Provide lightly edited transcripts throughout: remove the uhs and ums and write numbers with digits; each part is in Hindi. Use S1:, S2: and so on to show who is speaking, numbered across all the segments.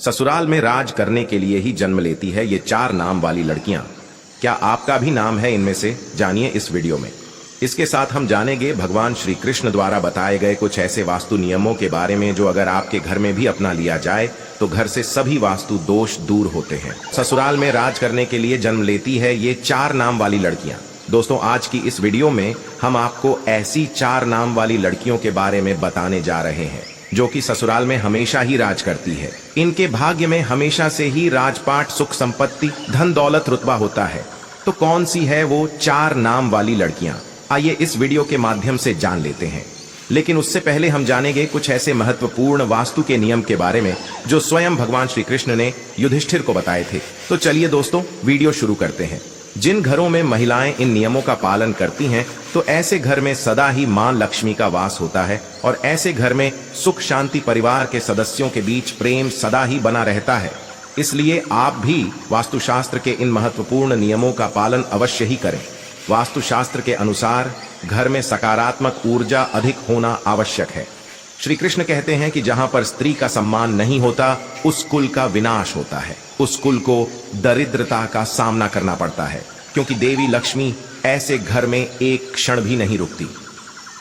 S1: ससुराल में राज करने के लिए ही जन्म लेती है ये 4 नाम वाली लड़कियां। क्या आपका भी नाम है इनमें से? जानिए इस वीडियो में। इसके साथ हम जानेंगे भगवान श्री कृष्ण द्वारा बताए गए कुछ ऐसे वास्तु नियमों के बारे में जो अगर आपके घर में भी अपना लिया जाए तो घर से सभी वास्तु दोष दूर होते हैं। ससुराल में राज करने के लिए जन्म लेती है ये 4 नाम वाली लड़कियां। दोस्तों, आज की इस वीडियो में हम आपको ऐसी 4 नाम वाली लड़कियों के बारे में बताने जा रहे हैं जो कि ससुराल में हमेशा ही राज करती है। इनके भाग्य में हमेशा से ही राजपाट, सुख संपत्ति, धन दौलत, रुतबा होता है। तो कौन सी है वो 4 नाम वाली लड़कियां? आइए इस वीडियो के माध्यम से जान लेते हैं। लेकिन उससे पहले हम जानेंगे कुछ ऐसे महत्वपूर्ण वास्तु के नियम के बारे में जो स्वयं भगवान श्री कृष्ण ने युधिष्ठिर को बताए थे। तो चलिए दोस्तों, वीडियो शुरू करते हैं। जिन घरों में महिलाएं इन नियमों का पालन करती हैं तो ऐसे घर में सदा ही मां लक्ष्मी का वास होता है और ऐसे घर में सुख शांति, परिवार के सदस्यों के बीच प्रेम सदा ही बना रहता है। इसलिए आप भी वास्तुशास्त्र के इन महत्वपूर्ण नियमों का पालन अवश्य ही करें। वास्तुशास्त्र के अनुसार घर में सकारात्मक ऊर्जा अधिक होना आवश्यक है। श्री कृष्ण कहते हैं कि जहां पर स्त्री का सम्मान नहीं होता उस कुल का विनाश होता है, उस कुल को दरिद्रता का सामना करना पड़ता है, क्योंकि देवी लक्ष्मी ऐसे घर में एक क्षण भी नहीं रुकती।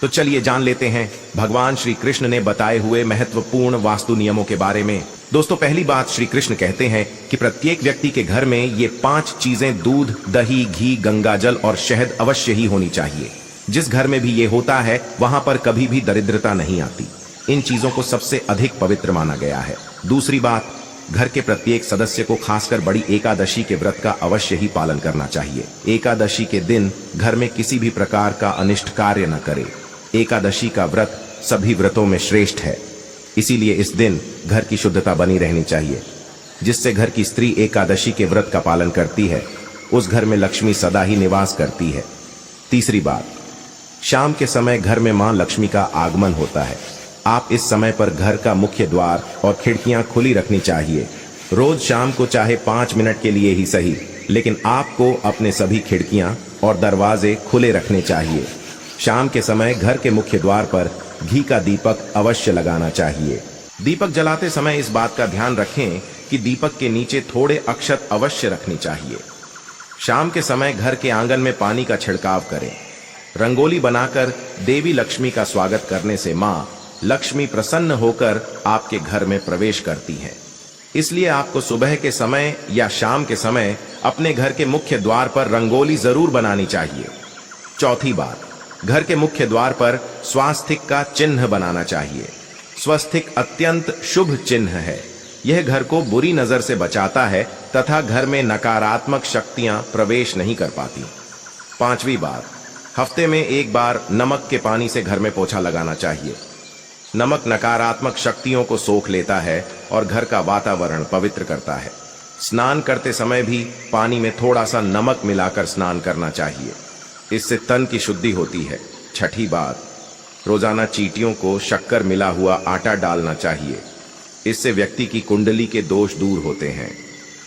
S1: तो चलिए जान लेते हैं भगवान श्री कृष्ण ने बताए हुए महत्वपूर्ण वास्तु नियमों के बारे में। दोस्तों, पहली बात, श्री कृष्ण कहते हैं कि प्रत्येक व्यक्ति के घर में ये 5 चीजें दूध, दही, घी, गंगाजल और शहद अवश्य ही होनी चाहिए। जिस घर में भी ये होता है वहां पर कभी भी दरिद्रता नहीं आती। इन चीजों को सबसे अधिक पवित्र माना गया है। दूसरी बात, घर के प्रत्येक सदस्य को खासकर बड़ी एकादशी के व्रत का अवश्य ही पालन करना चाहिए। एकादशी के दिन घर में किसी भी प्रकार का अनिष्ट कार्य न करे। एकादशी का व्रत सभी व्रतों में श्रेष्ठ है, इसीलिए इस दिन घर की शुद्धता बनी रहनी चाहिए। जिससे घर की स्त्री एकादशी के व्रत का पालन करती है उस घर में लक्ष्मी सदा ही निवास करती है। तीसरी बात, शाम के समय घर में मां लक्ष्मी का आगमन होता है। आप इस समय पर घर का मुख्य द्वार और खिड़कियां खुली रखनी चाहिए। रोज शाम को चाहे 5 मिनट के लिए ही सही, लेकिन आपको अपने सभी खिड़कियां और दरवाजे खुले रखने चाहिए। शाम के समय घर के मुख्य द्वार पर घी का दीपक अवश्य लगाना चाहिए। दीपक जलाते समय इस बात का ध्यान रखें कि दीपक के नीचे थोड़े अक्षत अवश्य रखनी चाहिए। शाम के समय घर के आंगन में पानी का छिड़काव करें। रंगोली बनाकर देवी लक्ष्मी का स्वागत करने से मां लक्ष्मी प्रसन्न होकर आपके घर में प्रवेश करती हैं। इसलिए आपको सुबह के समय या शाम के समय अपने घर के मुख्य द्वार पर रंगोली जरूर बनानी चाहिए। चौथी बात, घर के मुख्य द्वार पर स्वास्तिक का चिन्ह बनाना चाहिए। स्वस्तिक अत्यंत शुभ चिन्ह है। यह घर को बुरी नजर से बचाता है तथा घर में नकारात्मक शक्तियां प्रवेश नहीं कर पाती। पांचवी बात, हफ्ते में एक बार नमक के पानी से घर में पोछा लगाना चाहिए। नमक नकारात्मक शक्तियों को सोख लेता है और घर का वातावरण पवित्र करता है। स्नान करते समय भी पानी में थोड़ा सा नमक मिलाकर स्नान करना चाहिए, इससे तन की शुद्धि होती है। छठी बात, रोजाना चींटियों को शक्कर मिला हुआ आटा डालना चाहिए, इससे व्यक्ति की कुंडली के दोष दूर होते हैं।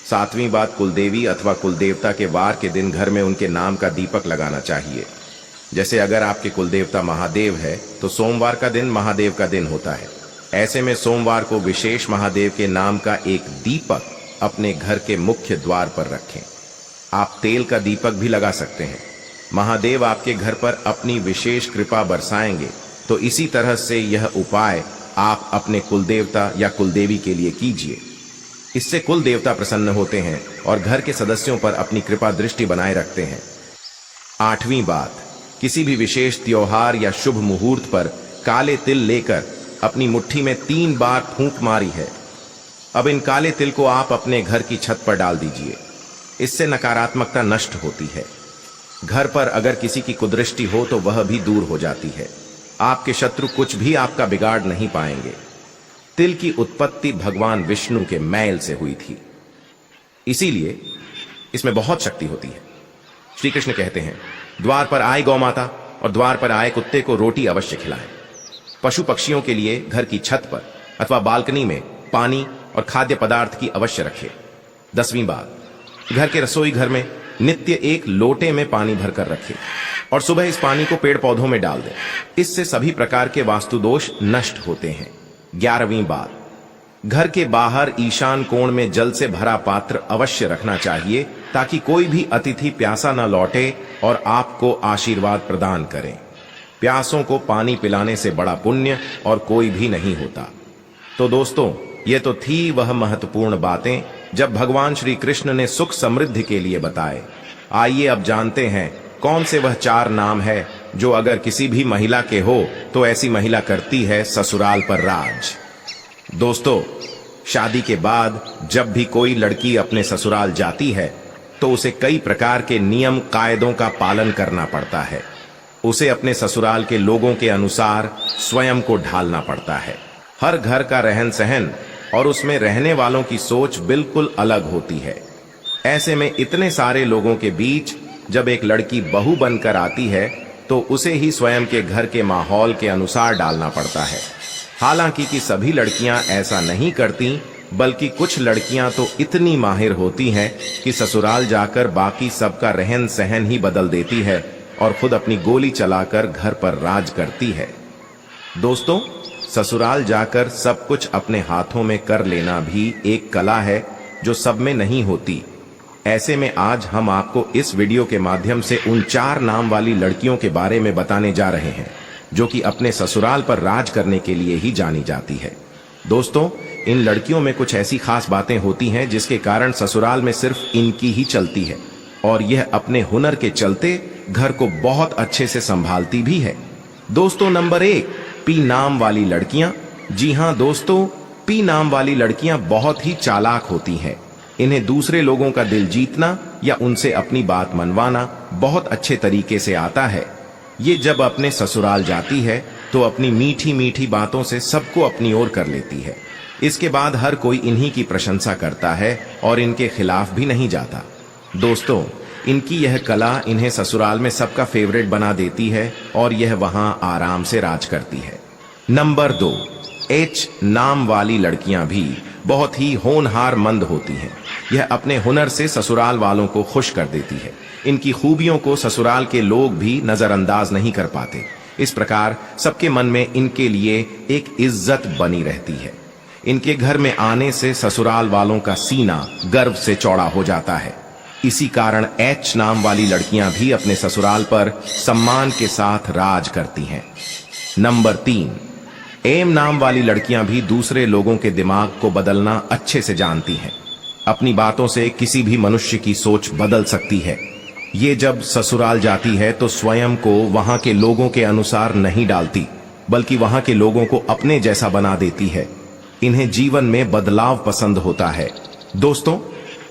S1: सातवीं बात, कुलदेवी अथवा कुलदेवता के वार के दिन घर में उनके नाम का दीपक लगाना चाहिए। जैसे अगर आपके कुलदेवता महादेव है तो सोमवार का दिन महादेव का दिन होता है। ऐसे में सोमवार को विशेष महादेव के नाम का एक दीपक अपने घर के मुख्य द्वार पर रखें। आप तेल का दीपक भी लगा सकते हैं। महादेव आपके घर पर अपनी विशेष कृपा बरसाएंगे। तो इसी तरह से यह उपाय आप अपने कुलदेवता या कुलदेवी के लिए कीजिए। इससे कुल देवता प्रसन्न होते हैं और घर के सदस्यों पर अपनी कृपा दृष्टि बनाए रखते हैं। आठवीं बात, किसी भी विशेष त्योहार या शुभ मुहूर्त पर काले तिल लेकर अपनी मुट्ठी में 3 बार फूंक मारी है। अब इन काले तिल को आप अपने घर की छत पर डाल दीजिए। इससे नकारात्मकता नष्ट होती है। घर पर अगर किसी की कुदृष्टि हो तो वह भी दूर हो जाती है। आपके शत्रु कुछ भी आपका बिगाड़ नहीं पाएंगे। तिल की उत्पत्ति भगवान विष्णु के मैल से हुई थी, इसीलिए इसमें बहुत शक्ति होती है। श्री कृष्ण कहते हैं, द्वार पर आए गौ माता और द्वार पर आए कुत्ते को रोटी अवश्य खिलाएं। पशु पक्षियों के लिए घर की छत पर अथवा बालकनी में पानी और खाद्य पदार्थ की अवश्य रखें। 10वीं बात, घर के रसोई घर में नित्य एक लोटे में पानी भरकर रखें और सुबह इस पानी को पेड़ पौधों में डाल दें। इससे सभी प्रकार के वास्तु दोष नष्ट होते हैं। 11वीं बात, घर के बाहर ईशान कोण में जल से भरा पात्र अवश्य रखना चाहिए ताकि कोई भी अतिथि प्यासा न लौटे और आपको आशीर्वाद प्रदान करे। प्यासों को पानी पिलाने से बड़ा पुण्य और कोई भी नहीं होता। तो दोस्तों, ये तो थी वह महत्वपूर्ण बातें जब भगवान श्री कृष्ण ने सुख समृद्धि के लिए बताए। आइए अब जानते हैं कौन से वह 4 नाम है जो अगर किसी भी महिला के हो तो ऐसी महिला करती है ससुराल पर राज। दोस्तों, शादी के बाद जब भी कोई लड़की अपने ससुराल जाती है तो उसे कई प्रकार के नियम कायदों का पालन करना पड़ता है। उसे अपने ससुराल के लोगों के अनुसार स्वयं को ढालना पड़ता है। हर घर का रहन सहन और उसमें रहने वालों की सोच बिल्कुल अलग होती है। ऐसे में इतने सारे लोगों के बीच जब एक लड़की बहू बनकर आती है तो उसे ही स्वयं के घर के माहौल के अनुसार डालना पड़ता है। हालांकि कि सभी लड़कियां ऐसा नहीं करती, बल्कि कुछ लड़कियां तो इतनी माहिर होती हैं कि ससुराल जाकर बाकी सबका रहन सहन ही बदल देती है और खुद अपनी गोली चलाकर घर पर राज करती है। दोस्तों, ससुराल जाकर सब कुछ अपने हाथों में कर लेना भी एक कला है जो सब में नहीं होती। ऐसे में आज हम आपको इस वीडियो के माध्यम से उन 4 नाम वाली लड़कियों के बारे में बताने जा रहे हैं जो कि अपने ससुराल पर राज करने के लिए ही जानी जाती है। दोस्तों, इन लड़कियों में कुछ ऐसी खास बातें होती हैं जिसके कारण ससुराल में सिर्फ इनकी ही चलती है और यह अपने हुनर के चलते घर को बहुत अच्छे से संभालती भी है। दोस्तों, नंबर 1, पी नाम वाली लड़कियां। जी हां दोस्तों, पी नाम वाली लड़कियां बहुत ही चालाक होती हैं। इन्हें दूसरे लोगों का दिल जीतना या उनसे अपनी बात मनवाना बहुत अच्छे तरीके से आता है। ये जब अपने ससुराल जाती है तो अपनी मीठी मीठी बातों से सबको अपनी ओर कर लेती है। इसके बाद हर कोई इन्हीं की प्रशंसा करता है और इनके खिलाफ भी नहीं जाता। दोस्तों, इनकी यह कला इन्हें ससुराल में सबका फेवरेट बना देती है और यह वहां आराम से राज करती है। नंबर 2, एच नाम वाली लड़कियां भी बहुत ही होनहार मंद होती हैं। यह अपने हुनर से ससुराल वालों को खुश कर देती है। इनकी खूबियों को ससुराल के लोग भी नजरअंदाज नहीं कर पाते। इस प्रकार सबके मन में इनके लिए एक इज्जत बनी रहती है। इनके घर में आने से ससुराल वालों का सीना गर्व से चौड़ा हो जाता है। इसी कारण एच नाम वाली लड़कियां भी अपने ससुराल पर सम्मान के साथ राज करती हैं। नंबर 3, एम नाम वाली लड़कियां भी दूसरे लोगों के दिमाग को बदलना अच्छे से जानती हैं। अपनी बातों से किसी भी मनुष्य की सोच बदल सकती है। ये जब ससुराल जाती है तो स्वयं को वहां के लोगों के अनुसार नहीं डालती, बल्कि वहां के लोगों को अपने जैसा बना देती है। इन्हें जीवन में बदलाव पसंद होता है। दोस्तों,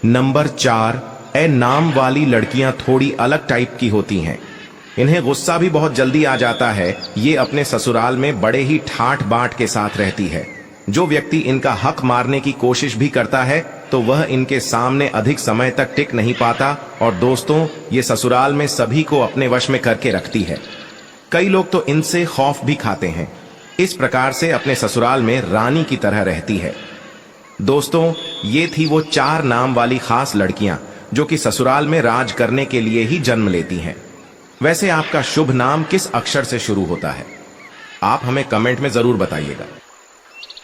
S1: नंबर 4, ए नाम वाली लड़कियां थोड़ी अलग टाइप की होती हैं। इन्हें गुस्सा भी बहुत जल्दी आ जाता है। ये अपने ससुराल में बड़े ही ठाट बाट के साथ रहती है। जो व्यक्ति इनका हक मारने की कोशिश भी करता है तो वह इनके सामने अधिक समय तक टिक नहीं पाता और दोस्तों, ये ससुराल में सभी को अपने वश में करके रखती है। कई लोग तो इनसे खौफ भी खाते हैं। इस प्रकार से अपने ससुराल में रानी की तरह रहती है। दोस्तों, ये थी वो 4 नाम वाली खास लड़कियां जो कि ससुराल में राज करने के लिए ही जन्म लेती हैं। वैसे आपका शुभ नाम किस अक्षर से शुरू होता है? आप हमें कमेंट में जरूर बताइएगा।